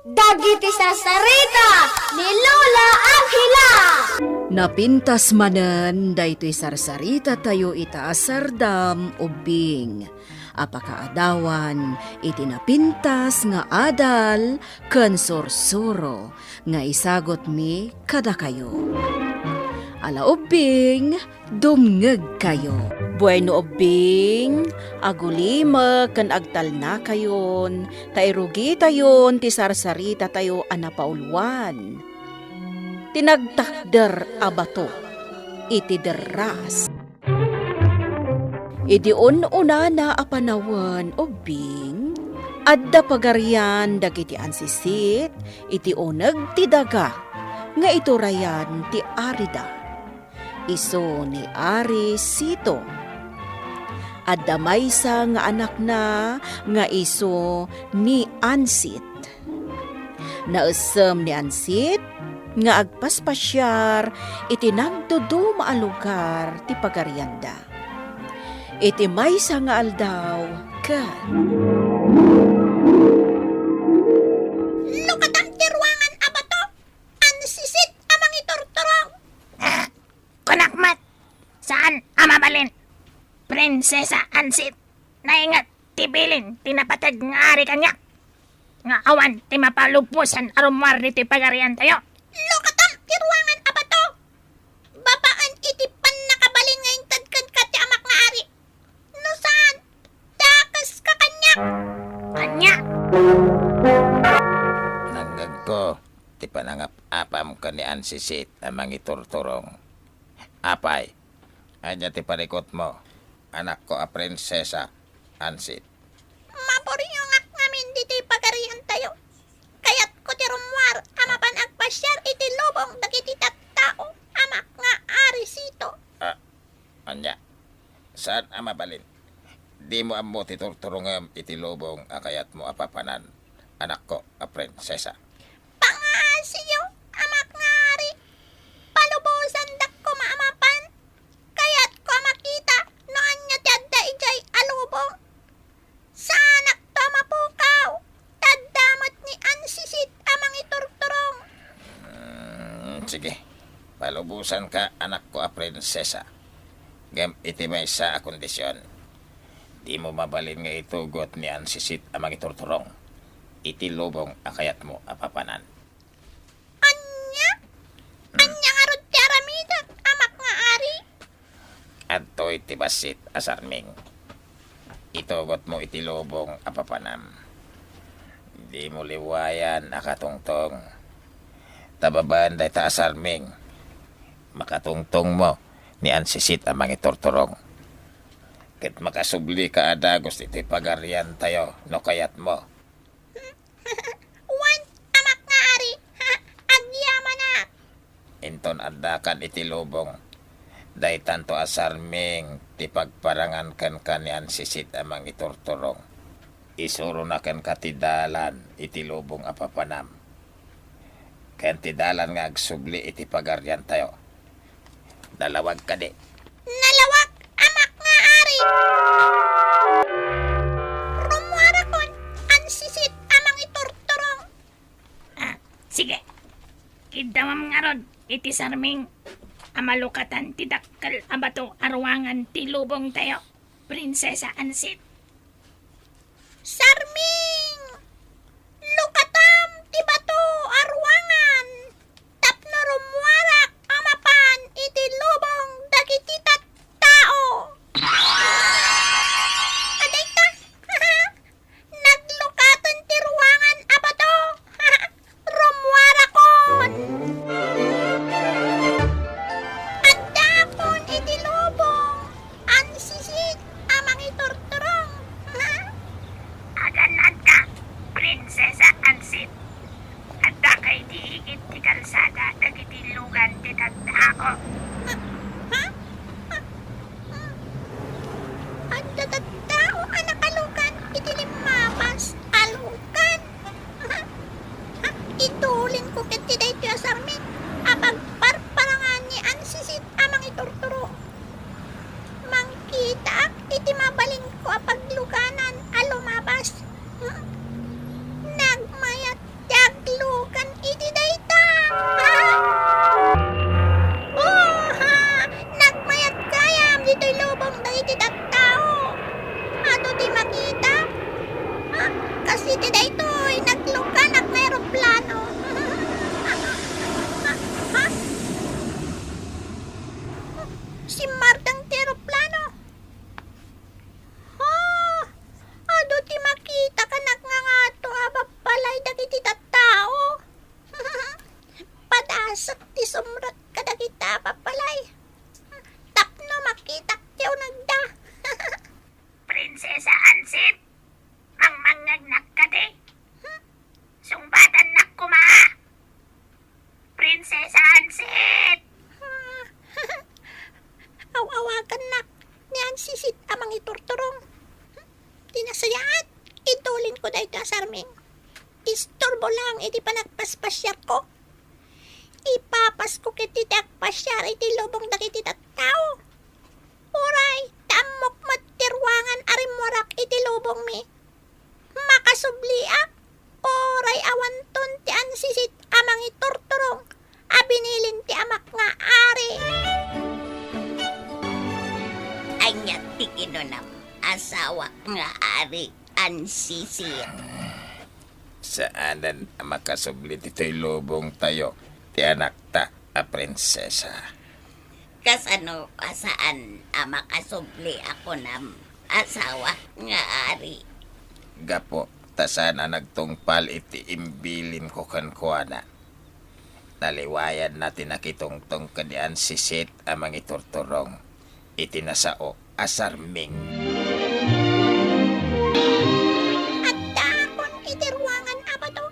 Dagiti sarita ni Lola Angela. Napintas manen daytoy sarsarita tayo itaasardam ubing. Apakaadawan iti napintas nga adal ken sursuro nga isagot mi kada kayo. Ala ubing, dumngeg kayo. Bueno ubing, agulima ken agtal na kayon, tairugi tayon ti sarsarita tayo anapaulwan. Tinagtakder abato, iti derras. Idi una na apanawan ubing, adda pagaryan dagiti ansisit, iti uneg ti daga, nga iturayan ti Arida. Iso ni Ari Sito. Adda maysa nga anak na nga iso ni Ansit. Nausem ni Ansit nga agpaspasyar iti nagdudu maalugar ti pagaryanda. Iti maysa nga aldaw ken Lukatang tirwangan abato, ansisit amang iturturong. Kunakmat, saan amabalin? Prinsesa Ansit, naingat, tibilin, tinapatag nga ari kanya. Nga awan, ti mapalupusan arumwar ni ti pagarian tayo. Lukatang tirwangan abato, babaan iti pan nakabalin ngayong tadkad ka ti amak nga ari. No saan, dakas ka kanya. Kanya? Nanggag ko, ti panangap-apam ka ni Ansisit amang iturturong. Apay, anya ti parikot mo, anak ko a prinsesa, Ansit. Maporinyo nga ngamin dito pagarian tayo. Kaya't ko ti rumwar, ama pan agpasyar iti lubong dagiti tattao, amak nga arisito. Anya, saan ama balin? Di mo amo ti turturongem iti lubong akayat mo apapanan, anak ko a prinsesa. Pangasiyo, amak nga ari. Palubusan dak ko maamapan. Kaya't ko makita, no anya ti adda ijay alubong. Sanak to mapukaw, tadamot ni Ansisit amang iturturong. Sige, palubusan ka anak ko a prinsesa. Gam iti may sa kondisyon. Di mo mabalin nga itugot ni Ansisit amang iturturong. Iti lubong akayat mo apapanan. Anya? Anya nga rod ti aramidak, amak nga ari. Adtoy ti basit asarming. Itugot mo iti lubong apapanam. Di mo liwayan akatungtong. Tababaan day ta asarming. Makatungtong mo ni Ansisit amang iturturong. Ket makasubli ka adagos iti pagarian tayo no kayat mo. Wan, amak nga ari. Agyaman na. Inton adakan iti lubong. Day tanto asarming ti pagparangan kan ni Ansisit amang iturturong. Isuro na kan katidalan iti lubong apapanam. Ken tidalan nga agsubli iti pagarian tayo. Dalawag ka di. Nalawak, amak nga ari. Rumwara kon, Ansisit amang iturturong. Sige. Idamam nga rod, iti sarming. Amalukatan ti dakkel abato arwangan ti lubong tayo. Prinsesa Ansit. Sarming! Lukatam ti bato arwangan. Tapno rumwarak amapan iti lubong dagiti tattao. Aday ka? Naglukatan ti ruwangan abato. Rumwarakon. Adapon iti lubong. Ansisit amang iturturong. Aganad ka, Prinsesa Ansit. Adda kay di higit ti kalsada dagiti lugan ti tattao. Adda tattao anakalugan iti limapas alugan. Itulin ko ket ti daytoy asarmin. Apag parparangan ni Ansisit amang iturturo. Mangkita iti mabalin ko apag luganan alumabas. Nagmayat tiyag Si Mardang Teroplano. Ado ti makita ka nga to abapalay dagiti tattao. Padasak ti sumrat ka dagiti abapalay. Tapno makita tiyaw nagda. Prinsesa Ansit, mangmangagnak ka de. Sungbatan nak kumaa. Prinsesa Ansit! Awawagan nak, niyan sisit amang iturturong. Tinasayaat, itulin ko dahil kasarming. Istorbo lang, iti panagpaspasyar ko. Ipapas ko kiti takpasyar, iti lubong na kiti tattao. Uray, tamok matirwangan arimwarak iti lubong mi. Makasubliak, oray awanton ti ansisit amang iturturong. Abinilin ti amak nga ari. Anyat ti kinunam, asawa nga ari ansisit. Saanan ang makasublit ito'y lubong tayo, ti anak ta, a prinsesa. Kasano kasaan ang makasubli ako nam asawa nga ari. Gapo, tasana nagtungpal iti imbilin ko kankwana. Naliwayan natin nakitungtong kadian sisit amang iturturong. Iti nasao asarming. At dakon iti ruangan abato.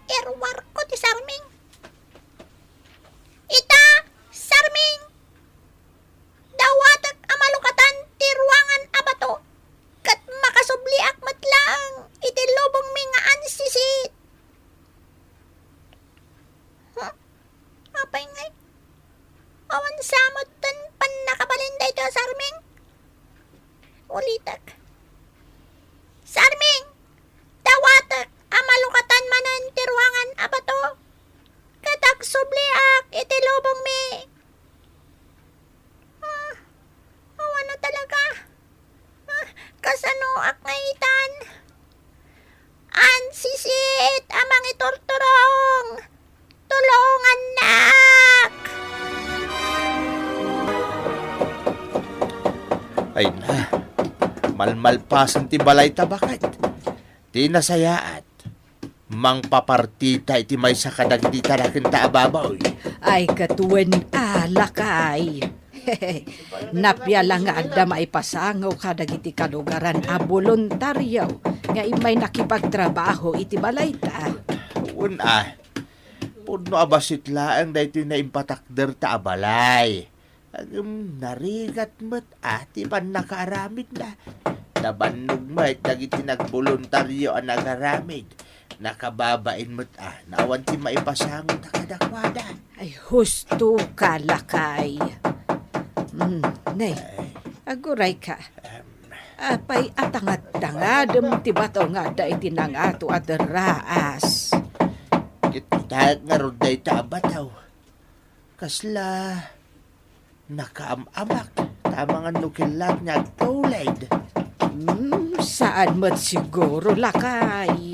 Erwar ko ti sarming. Ita, sarming! Dawatak amalukatan ti ruangan abato. Kat makasubliak matlang iti lubong mi nga ansisit. Apay ngay? Awan samot tan pan nakabalinday to sarming. Ulitak. Sarming! Dawatak amalukatan manan ti ruangan abato. Katak subliak iti lubong mi. Awan na talaga. Kasano ak ngaitan? Ansisit amang iturturong. Tulungan nak! Ay na, malmalpasan ti balay tabakit. Ti nasayaat, mang papartita iti may sa kadagiti tarakin ta ababaw. Ay katuwen lakay. Napyala nga adda maipasangaw kadagiti kalugaran a voluntaryo nga imay nakipagtrabaho iti balay ta. Puno abasit laang dahito na impatakder ta abalay. Narigat mo't ati pan nakaaramid na. Nabannog mo't dagiti nagboluntaryo ang nagaramid. Nakababain mo't nawan ti maipasangon na kadakwada. Ay husto ka lakay. Nay, aguray ka. Apay atangat-tangadem ti bato nga da iti nangato at raas. Kitag nga ron day ta abataw. Kasla, nakaamak, tamang nukilat nga agtulad. Saan mo't siguro lakay?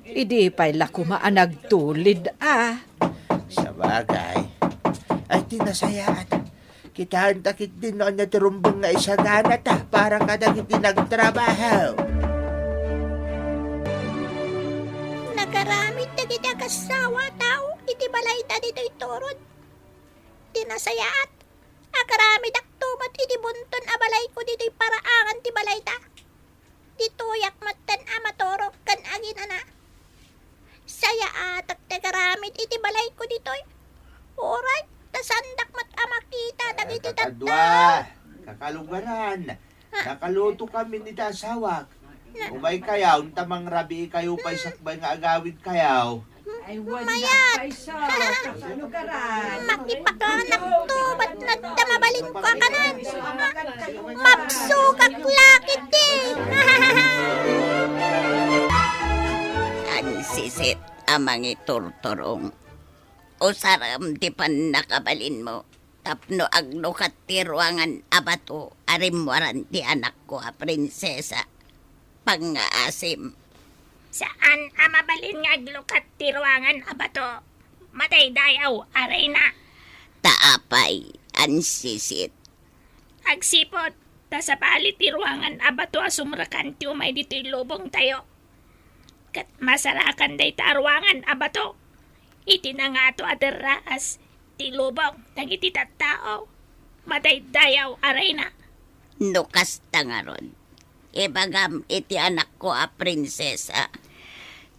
Idi pa'y lakumaan nagtulid Sa bagay, ay tinasayaan. Kitahan takit din noon na tirumbong nga isagana ta para kadagit din nagtrabaho. Nagaramit na kita kasawa tao, iti balay ta dito'y turod. Tinasayaat, agaramit aktumat iti bunton abalay ko dito'y paraangan ti balay ta. Dito'y akmatan amatorok kan agin ana. Sayaat at nagaramit iti balay ko dito'y. Oray, tasandak mat amakita dagiti tattao. Kakalugaran. Nakaluto kami ni tasawak. Umay kayaw, tamang rabi kayo pa'y sakbay nga agawid kayaw. Mayat! Makipakanak to, ba't nagdamabalin ko kanan? Mapsukak lakit eh! Ansisit amang iturturong. Usaram di pan nakabalin mo. Tapno aglukat ti ruangan abato. Arimwaran ti anak ko a prinsesa. Pangaasim. Saan amabalin nga aglukat ti ruangan abato? Matay dayaw, arena. Taapay, ansisit. Agsipot, ta sa palit ti ruangan abato asumrakan ti umay dito lubong tayo. Kat masarakan day ta ruangan abato. Iti na nga to adaraas ti lubong nagiti tattao. Madaydayaw aray na. Nukas tangaron. Ibagam iti anak ko a prinsesa.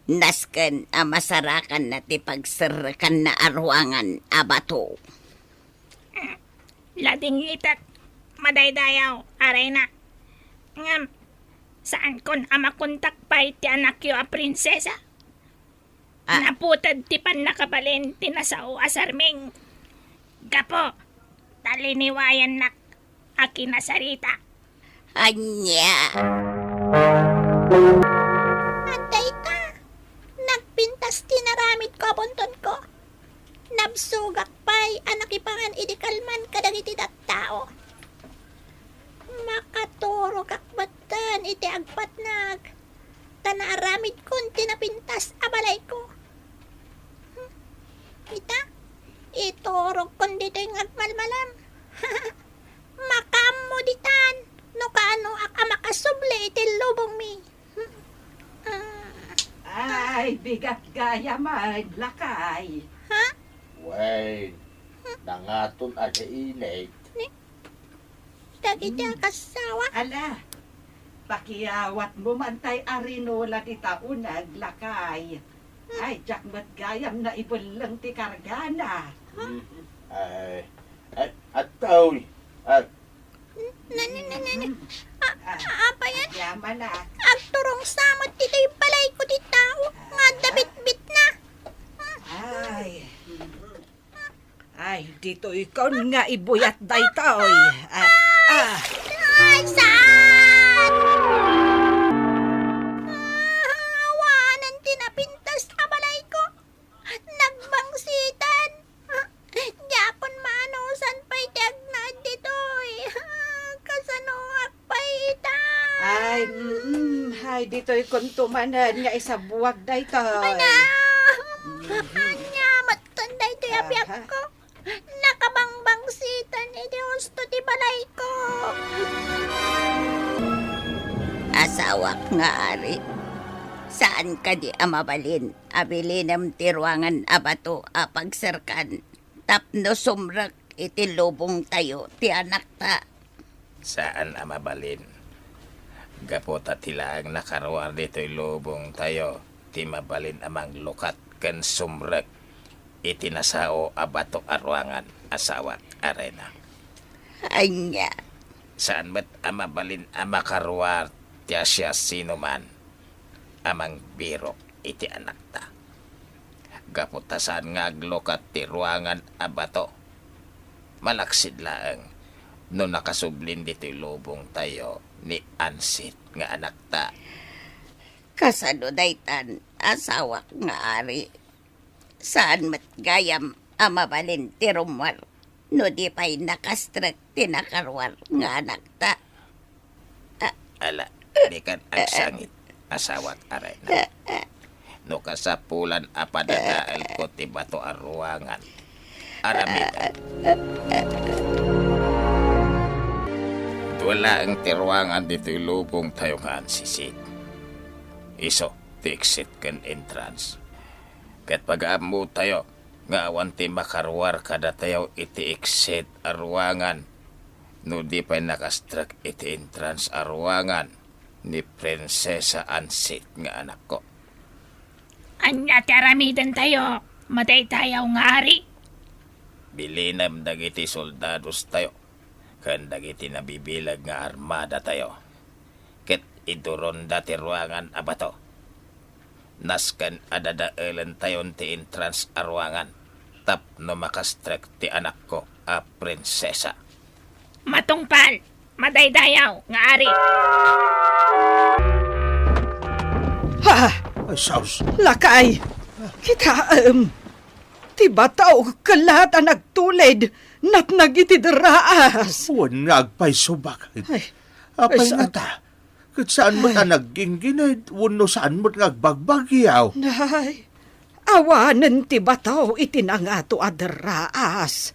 Nasken a masarakan na ti pagsarakan na arwangan abato. Lading itat. Madaydayaw aray na. Ngam, saan kon ama kontak pa iti anak yo a prinsesa? Naputad ti pan nakabalin ti nasao asarming. Gapo, taliniwayan nak akinasarita. Anya. Antay ka. Nagpintas tinaramid ko abunton ko. Nabsugak pa'y anak ipangan idikalman kadagiti tao. Makaturo kakbatan iti agpatnag. Tanaaramid kun tinapintas abalay ko. Kita, iturog kun dito yung agmalmalam. Makamo ditan. No kaano ak makasuble iti lubong mi. Ay, bigat gaya man, lakay. Ha? Wait, nangaton aga inay. Dagiti kasawa. Ala, pakiyawat mo man tay arinola di taunag, lakay. Ay, jak mat gayam na ibulang ti kargana. Ay, at taoy. At Apa yan? Yaman na. Agturong samot dito yung balay ko di tao. Nga dabit-bit na. Ay, dito ikaw nga ibuyat daytoy. At, Ay, saan? Awanan tinapintas a balay ko. Nagbangsitan. Yapon manusan pa'y tiagnad ditoy. Kasanuak pa'y ita. ay, dito'y kuntumanan nga isa buwag daytoy. Anya, matanda ito yapiak ko. Nakabangbangsitan, iti gusto ti balay ko. Asawak nga ari. Saan ka di amabalin? Abilinam tiruangan abato apagserkan. Tapno sumrak iti lubong tayo ti anak ta. Saan amabalin? Gapota tilang nakaruar dito'y lubong tayo. Ti mabalin amang lukat ken sumrek. Iti nasao abato arwangan asawat arena. Anya. Saan met amabalin amakaruar ti asya sino man. Amang biro iti anak ta. Gapota saan nga aglukat ti ruangan abato. Malaksid laeng. No nakasublin dito'y lubong tayo ni Ansit nga anak ta. Kasano daytan asawak nga ari. Saan mat gayam amabalin ti rumwar. No di pa'y nakastrek ti nakarwar nga anak ta. Ala, di kan agsangit asawat arena. No kasapulan apadadaal ko ti bato arruangan. Aramitan. Wala ang tiruangan dito'y lubong tayo kaan sisit. Iso, ti exit kan entrance. Kat pag-aamu tayo, nga awan ti makarwar kada tayo iti exit arruangan. No di pa nakastrak iti entrance arruangan ni Prinsesa Ansit nga anak ko. Anya taramidan tayo. Matay tayo nga ari. Bilinam dagiti soldados tayo. Kan dagiti nabibilag nga armada tayo. Ket iduron dati ruangan abato. Naskan adadaelan tayon ti entrance arwangan. Tap no makastrek ti anak ko a prinsesa. Matungpal. Madaydayaw nga ari. Ha! ay, saus. Lakay! Kita, ti bataw kalat ang nagtulid nat nagitidaraas. Huwag nga agpay subak. Ay, Apay saan- nga ta. Kat saan mo na nagginginay, wano saan mo nagbagbagyaw. Nay, awanan ti bataw iti nangato adaraas.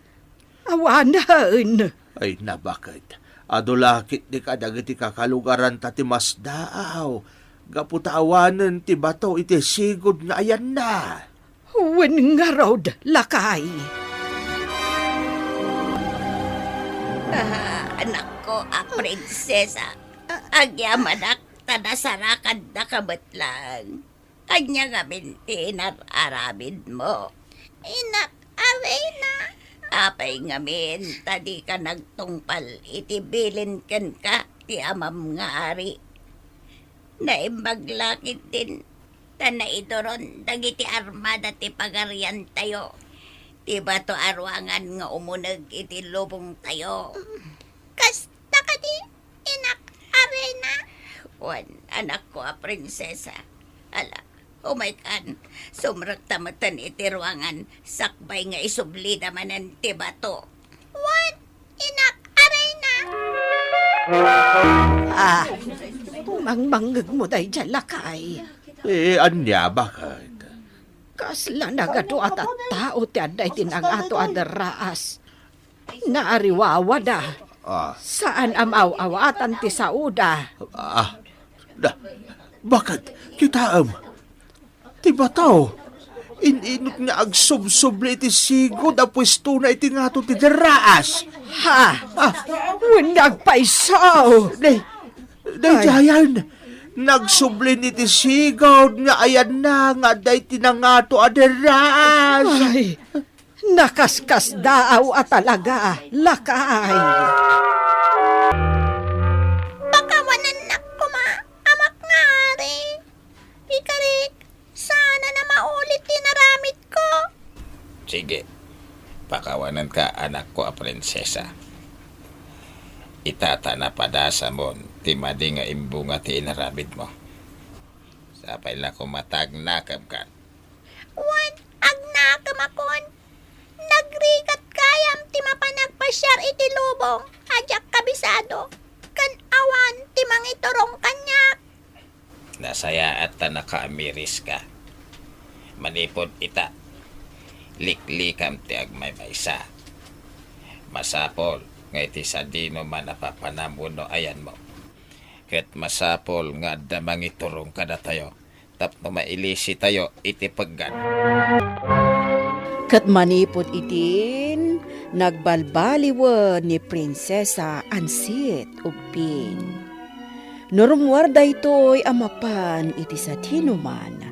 Awanan. Ay nabakit. Adulakit di kadagiti kakalugaran ta ti Masdaaw. Gaputaawanan ti bato iti sigod nga ayan na. Wen nga rod, lakay. Anak ko, prinsesa. Agyamanak, tanasarakan na kabatlang. Kanya nga binti nararabid mo. Inak, away na. Apay ngamin, tadi ka nagtungpal, itibilin kan ka, ti amam nga ari. Naimaglakit din, tanaidoron, dagiti armada ti pagarian tayo. Ti bato arwangan nga umunag iti lubong tayo. Kasta ka di, inak, aray na. Wan, anak ko prinsesa. Ala, umaikan, sumrak tamatan iti ruangan, sakbay nga isubli naman ti bato. Wan, inak, aray na. Tumangmanggag mo day dyan, lakay. Anya bakit? Kasla nagado at tao ti aday tinangato adaraas. Naariwawa da. Saan amaw-awatan ti sauda? Bakit? Kitaam. Ti bataw. Inot nga agsubsubli iti sigod a pwesto na iti ngato ti daraas. Ha? Wen nagpaisaw. Dayan. Nagsubli iti sigod nga ayan na nga day tinangato a daraas. Ay, nakaskas daaw at talaga, lakay. Pakawanan na kuma, amak nga ari. Ikarik, sana na maulit tinaramit ko. Sige, pakawanan ka anak ko a prinsesa. Itata na padasa mo, ti madi nga imbunga ti inarabid mo. Sapay la kumatag nakam ka. Wan, agnakam akon. Nagrigat kayam ti mapanagpasyar iti lubong. Ajak kabisado. Kan awan ti mangiturong kanyak. Nasaya at nakaamiris ka. Manipod ita. Liklikam ti agmay maysa. Masapol, nga iti sa dino man napapanamuno ayan mo. Ket masapol nga damang iturong kada tayo. Tapno mailisi tayo iti paggan. Kat manipod itin, nagbalbaliwan ni Prinsesa Ansit Uping. Norumwarda ito'y amapan iti sa tinuman.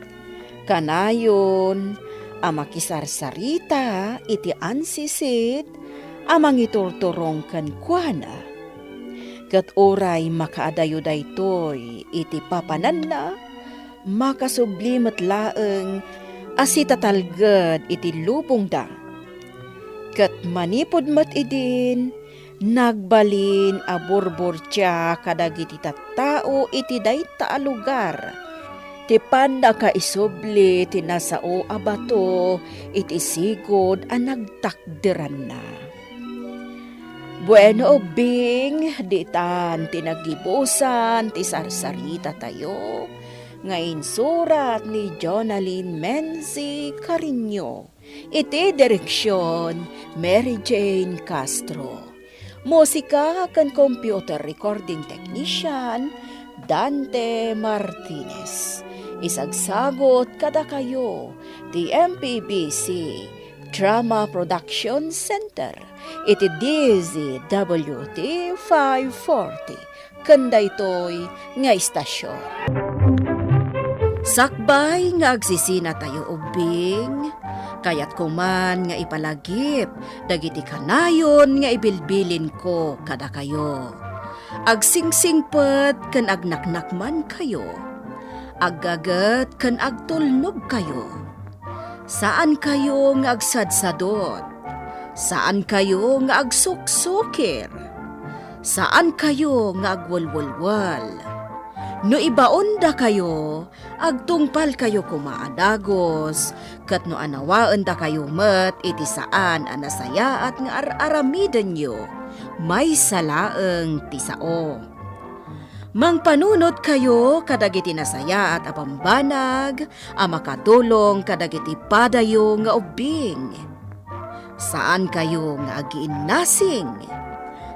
Kanayon, amakisarsarita iti ansisit, amang iturturong kan kuana. Kat oray makaadayo daytoy iti papanan na, makasublimat laeng asitatalgad iti lubong da. Kat manipod mat idin, nagbalin a burburtya kadagiti tattao iti dayta a lugar. Ti panda ka isubli ti nasao a bato iti sigod a nagtakderan na. Bueno Bing, ditan tinagibusan ti sarsarita tayo. Ngayon surat ni Jonalyn Menzi Carino. Iti direksyon Mary Jane Castro. Musika kan computer recording technician Dante Martinez. Isagsagot kada kayo ti MPBC Drama Production Center. Iti DZWT 540. Kanda ito'y nga istasyon. Sakbay nga agsisina tayo ubing, kayat kuman nga ipalagip, dagiti kanayon nga ibilbilin ko kada kayo. Agsingsingpet kan agnaknakman kayo, aggagat kan agtulnog kayo. Saan kayo nga agsadsadot? Saan kayo nga agsuksukir? Saan kayo nga agwalwalwal? No ibaon da kayo, agtungpal kayo kumaadagos, kat no anawaan da kayo met iti saan anasaya at nga aramidan nyo, may salaeng tisao. Mangpanunot kayo kadagiti nasaya at apambanag, a makatulong kadagiti padayo nga ubing. Saan kayo nga agiinnasing?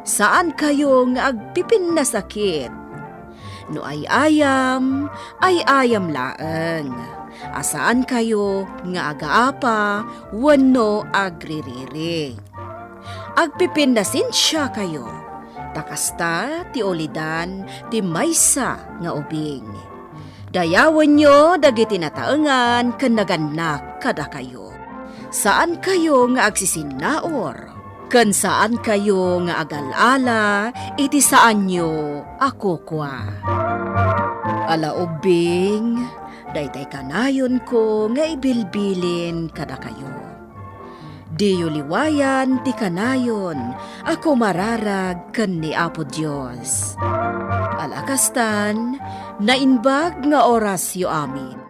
Saan kayo nga agpipin na sakit? No ay ayam laeng. Asaan kayo nga agaapa, wano agririri. Agpipin na sinsya kayo. Takasta ti olidan ti maysa nga ubing. Dayawan nyo dagiti nataengan ken naganak kada kayo. Saan kayo nga agsisinaor? Ken saan kayo nga agalala, iti saan nyo ako kwa. Ala ubing, daytay kanayon ko nga ibilbilin kada kayo. Diyo liwayan ti kanayon, ako mararag ken ni Apo Dios. Alakastan, nainbag nga oras yo amin.